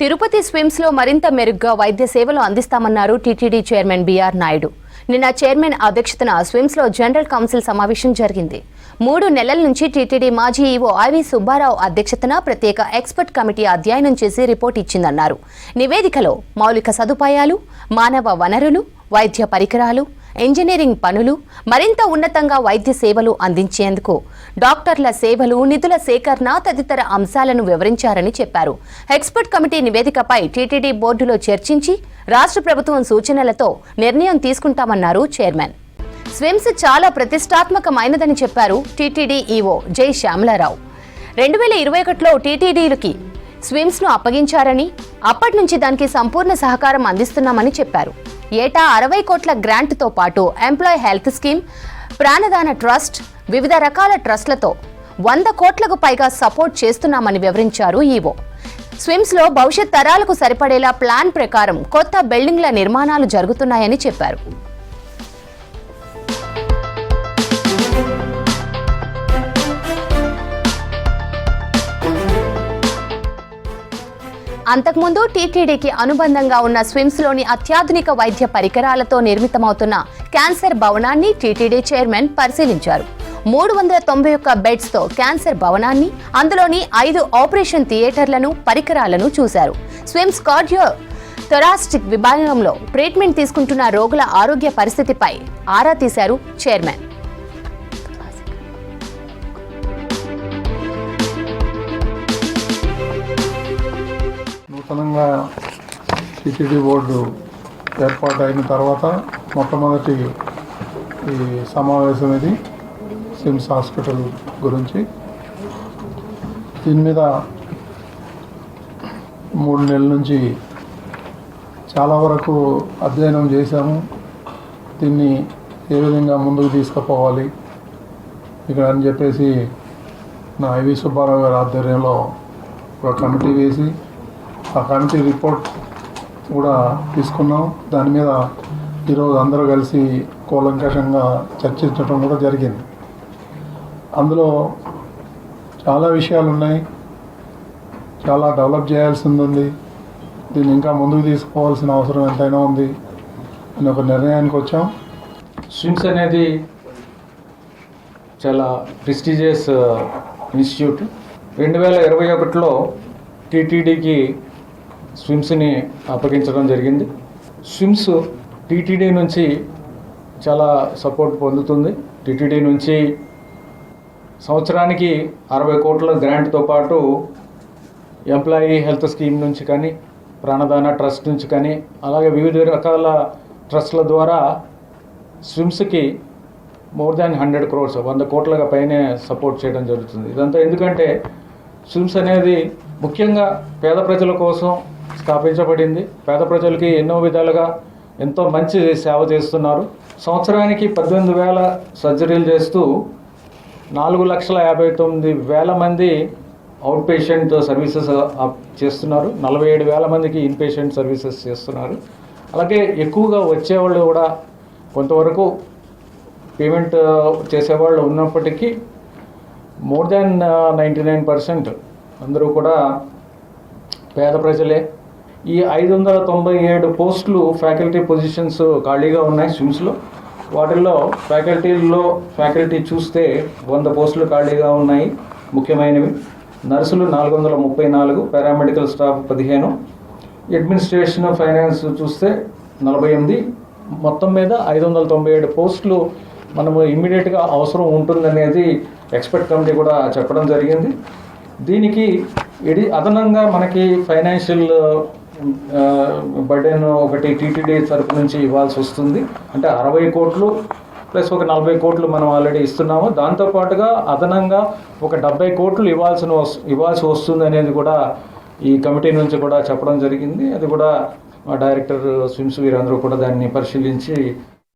తిరుపతి స్విమ్స్ లో మరింత మెరుగ్గా వైద్య సేవలు అందిస్తామన్నారు టీటీడీ చైర్మన్ బీఆర్ నాయుడు. నిన్న చైర్మన్ అధ్యక్షతన స్విమ్స్ లో జనరల్ కౌన్సిల్ సమావేశం జరిగింది. 3 నెలల నుంచి టీటీడీ మాజీ ఈవో ఐవి సుబ్బారావు అధ్యక్షతన ప్రత్యేక ఎక్స్పర్ట్ కమిటీ అధ్యయనం చేసి రిపోర్ట్ ఇచ్చిందన్నారు. నివేదికలో మౌలిక సదుపాయాలు, మానవ వనరులు, వైద్య పరికరాలు, ఇంజనీరింగ్ పనులు, మరింత ఉన్నతంగా వైద్య సేవలు అందించేందుకు డాక్టర్ల సేవలు, నిధుల సేకరణ తదితర అంశాలను వివరించారని చెప్పారు. ఎక్స్పర్ట్ కమిటీ నివేదికపై టీటీడీ బోర్డులో చర్చించి రాష్ట్ర ప్రభుత్వం సూచనలతో నిర్ణయం తీసుకుంటామన్నారు చైర్మన్. స్విమ్స్ చాలా ప్రతిష్టాత్మకమైనదని చెప్పారు టీటీడీ ఈవో జై శ్యామలారావు. 2021లో టీటీడీలకి స్విమ్స్ ను అప్పగించారని, అప్పటి నుంచి దానికి సంపూర్ణ సహకారం అందిస్తున్నామని చెప్పారు. ఏటా 60 కోట్ల గ్రాంట్తో పాటు employ health scheme, Pranadana trust, వివిధ రకాల ట్రస్ట్లతో 100 కోట్లకు పైగా సపోర్ట్ చేస్తున్నామని వివరించారు ఈవో. స్విమ్స్ లో భవిష్యత్ తరాలకు సరిపడేలా ప్లాన్ ప్రకారం కొత్త బిల్డింగ్ల నిర్మాణాలు జరుగుతున్నాయని చెప్పారు. అంతకుముందు టీటీడీకి అనుబంధంగా ఉన్న స్విమ్స్ లోని అత్యాధునిక వైద్య పరికరాలతో నిర్మితమవుతున్న క్యాన్సర్ భవనాన్ని టీటీడీ చైర్మన్ పరిశీలించారు. 391 బెడ్స్ తో క్యాన్సర్ భవనాన్ని, అందులోని 5 ఆపరేషన్ థియేటర్లను, పరికరాలను చూశారు. స్విమ్స్ కార్డియో థొరాసిక్ విభాగంలో ట్రీట్మెంట్ తీసుకుంటున్న రోగుల ఆరోగ్య పరిస్థితిపై ఆరా తీశారు చైర్మన్. నూతనంగా టీటీడీ బోర్డు ఏర్పాటు అయిన తర్వాత మొట్టమొదటి ఈ సమావేశం ఇది స్విమ్స్ హాస్పిటల్ గురించి. దీని మీద 3 నెలల నుంచి చాలా వరకు అధ్యయనం చేశాము. దీన్ని ఏ విధంగా ముందుకు తీసుకుపోవాలి ఇక్కడ అని చెప్పేసి నా ఐవి సుబ్బారావు గారి ఆధ్వర్యంలో ఒక కమిటీ వేసి ఆ కమిటీ రిపోర్ట్ కూడా తీసుకున్నాం. దాని మీద ఈరోజు అందరూ కలిసి కూలంకషంగా చర్చించడం కూడా జరిగింది. అందులో చాలా విషయాలు ఉన్నాయి, చాలా డెవలప్ చేయాల్సింది ఉంది, దీన్ని ఇంకా ముందుకు తీసుకోవాల్సిన అవసరం ఎంతైనా ఉంది అని ఒక నిర్ణయానికి వచ్చాం. స్విమ్స్ అనేది చాలా ప్రెస్టీజియస్ ఇన్స్టిట్యూట్. 2021లో టీటీడీకి స్విమ్స్ని అప్పగించడం జరిగింది. స్విమ్స్ టీటీడీ నుంచి చాలా సపోర్ట్ పొందుతుంది. టీటీడీ నుంచి సంవత్సరానికి 60 కోట్ల గ్రాంట్తో పాటు ఎంప్లాయీ హెల్త్ స్కీమ్ నుంచి కానీ, ప్రాణదాన ట్రస్ట్ నుంచి కానీ, అలాగే వివిధ రకాల ట్రస్ట్ల ద్వారా స్విమ్స్కి మోర్ దాన్ 100 crores 100 కోట్ల పైనే సపోర్ట్ చేయడం జరుగుతుంది. ఇదంతా ఎందుకంటే స్విమ్స్ అనేది ముఖ్యంగా పేద ప్రజల కోసం స్థాపించబడింది. పేద ప్రజలకి ఎన్నో విధాలుగా ఎంతో మంచి సేవ చేస్తున్నారు. సంవత్సరానికి 18,000 సర్జరీలు చేస్తూ 4,59,000 మంది అవుట్ పేషెంట్ సర్వీసెస్ చేస్తున్నారు. 47,000 మందికి ఇన్ పేషెంట్ సర్వీసెస్ చేస్తున్నారు. అలాగే ఎక్కువగా వచ్చేవాళ్ళు కూడా కొంతవరకు పేమెంట్ చేసేవాళ్ళు ఉన్నప్పటికీ మోర్ దాన్ 99% అందరూ కూడా పేద ప్రజలే. ఈ 597 పోస్టులు ఫ్యాకల్టీ పొజిషన్స్ ఖాళీగా ఉన్నాయి స్విమ్స్లో. వాటిల్లో ఫ్యాకల్టీ చూస్తే 100 పోస్టులు ఖాళీగా ఉన్నాయి ముఖ్యమైనవి. నర్సులు 434, పారామెడికల్ స్టాఫ్ 15, అడ్మినిస్ట్రేషన్ ఫైనాన్స్ చూస్తే 48, మొత్తం మీద 597 పోస్టులు మనము ఇమ్మీడియట్గా అవసరం ఉంటుందనేది ఎక్స్పర్ట్ కమిటీ కూడా చెప్పడం జరిగింది. దీనికి అదనంగా మనకి ఫైనాన్షియల్ బర్డెన్ ఒకటి టీటీడీ తరపు నుంచి ఇవ్వాల్సి వస్తుంది. అంటే 60 కోట్లు ప్లస్ ఒక 40 కోట్లు మనం ఆల్రెడీ ఇస్తున్నాము. దాంతోపాటుగా అదనంగా ఒక 70 కోట్లు ఇవ్వాల్సి వస్తుంది అనేది కూడా ఈ కమిటీ నుంచి కూడా చెప్పడం జరిగింది. అది కూడా మా డైరెక్టర్ స్విమ్స్ వీరందరూ కూడా దాన్ని పరిశీలించి